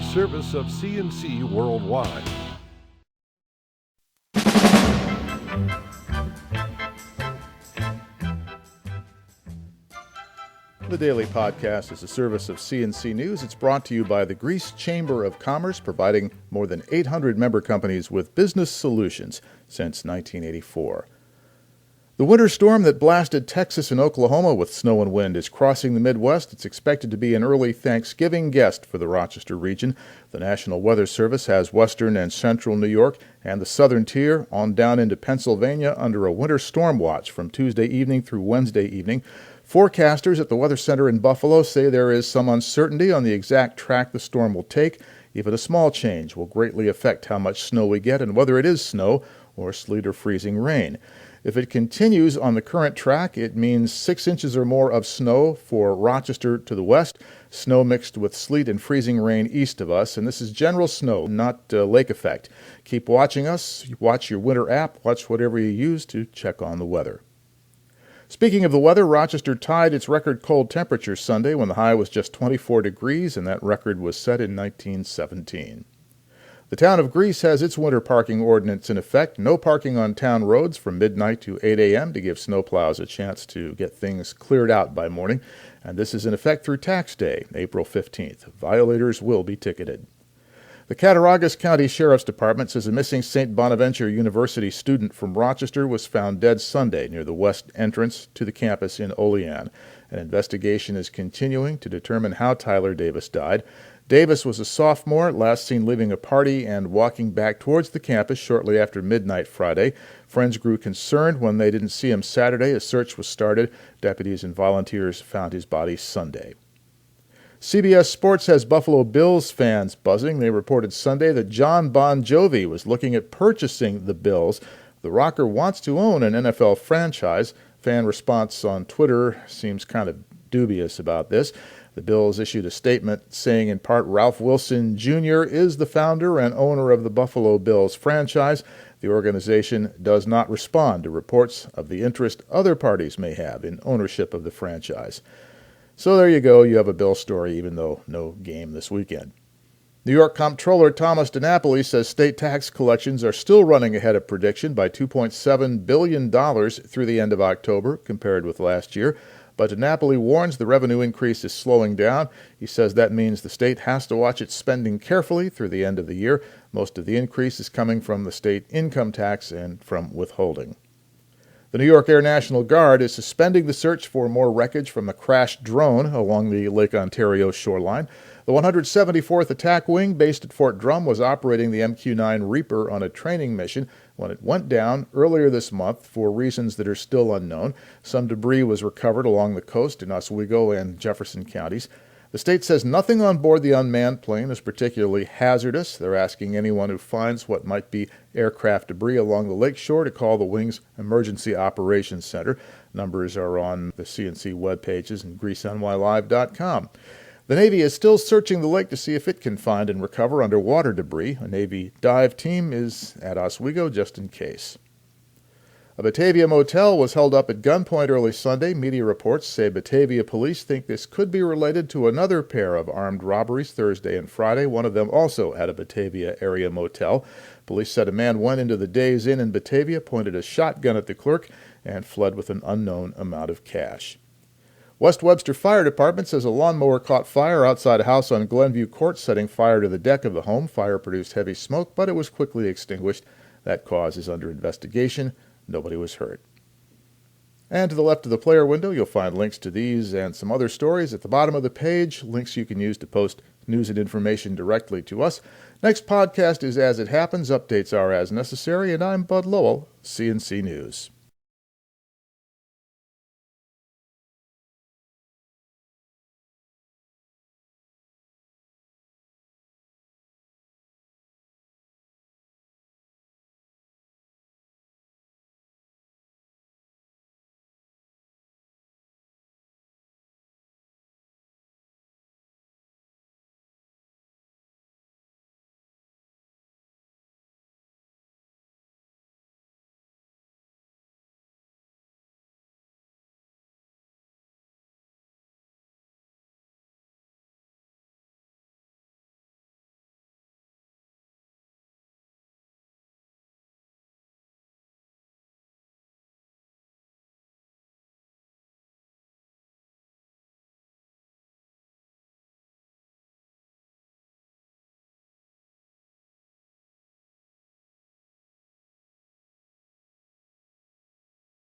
a service of CNC Worldwide. The Daily Podcast is a service of CNC News. It's brought to you by the Greece Chamber of Commerce, providing more than 800 member companies with business solutions since 1984. The winter storm that blasted Texas and Oklahoma with snow and wind is crossing the Midwest. It's expected to be an early Thanksgiving guest for the Rochester region. The National Weather Service has western and central New York and the southern tier on down into Pennsylvania under a winter storm watch from Tuesday evening through Wednesday evening. Forecasters at the Weather Center in Buffalo say there is some uncertainty on the exact track the storm will take. Even a small change will greatly affect how much snow we get and whether it is snow or sleet or freezing rain. If it continues on the current track, it means 6 inches or more of snow for Rochester to the west, snow mixed with sleet and freezing rain east of us, and this is general snow, not lake effect. Keep watching us. Watch your winter app. Watch whatever you use to check on the weather. Speaking of the weather, Rochester tied its record cold temperature Sunday when the high was just 24 degrees, and that record was set in 1917. The town of Greece has its winter parking ordinance in effect. No parking on town roads from midnight to 8 a.m. to give snowplows a chance to get things cleared out by morning. And this is in effect through tax day, April 15th. Violators will be ticketed. The Cattaraugus County Sheriff's Department says a missing St. Bonaventure University student from Rochester was found dead Sunday near the west entrance to the campus in Olean. An investigation is continuing to determine how Tyler Davis died. Davis was a sophomore, last seen leaving a party and walking back towards the campus shortly after midnight Friday. Friends grew concerned when they didn't see him Saturday. A search was started. Deputies and volunteers found his body Sunday. CBS Sports has Buffalo Bills fans buzzing. They reported Sunday that John Bon Jovi was looking at purchasing the Bills. The rocker wants to own an NFL franchise. Fan response on Twitter seems kind of dubious about this. The Bills issued a statement saying in part Ralph Wilson Jr. is the founder and owner of the Buffalo Bills franchise. The organization does not respond to reports of the interest other parties may have in ownership of the franchise. So there you go. You have a Bill story, even though no game this weekend. New York Comptroller Thomas DiNapoli says state tax collections are still running ahead of prediction by $2.7 billion through the end of October compared with last year. But DiNapoli warns the revenue increase is slowing down. He says that means the state has to watch its spending carefully through the end of the year. Most of the increase is coming from the state income tax and from withholding. The New York Air National Guard is suspending the search for more wreckage from a crashed drone along the Lake Ontario shoreline. The 174th Attack Wing, based at Fort Drum, was operating the MQ-9 Reaper on a training mission when it went down earlier this month for reasons that are still unknown. Some debris was recovered along the coast in Oswego and Jefferson counties. The state says nothing on board the unmanned plane is particularly hazardous. They're asking anyone who finds what might be aircraft debris along the lakeshore to call the Wing's Emergency Operations Center. Numbers are on the CNC web pages and GreaseNYLive.com. The Navy is still searching the lake to see if it can find and recover underwater debris. A Navy dive team is at Oswego just in case. A Batavia motel was held up at gunpoint early Sunday. Media reports say Batavia police think this could be related to another pair of armed robberies Thursday and Friday, one of them also at a Batavia area motel. Police said a man went into the Days Inn in Batavia, pointed a shotgun at the clerk, and fled with an unknown amount of cash. West Webster Fire Department says a lawnmower caught fire outside a house on Glenview Court, setting fire to the deck of the home. Fire produced heavy smoke, but it was quickly extinguished. That cause is under investigation. Nobody was hurt. And to the left of the player window, you'll find links to these and some other stories. At the bottom of the page, links you can use to post news and information directly to us. Next podcast is As It Happens. Updates are as necessary. And I'm Bud Lowell, CNC News.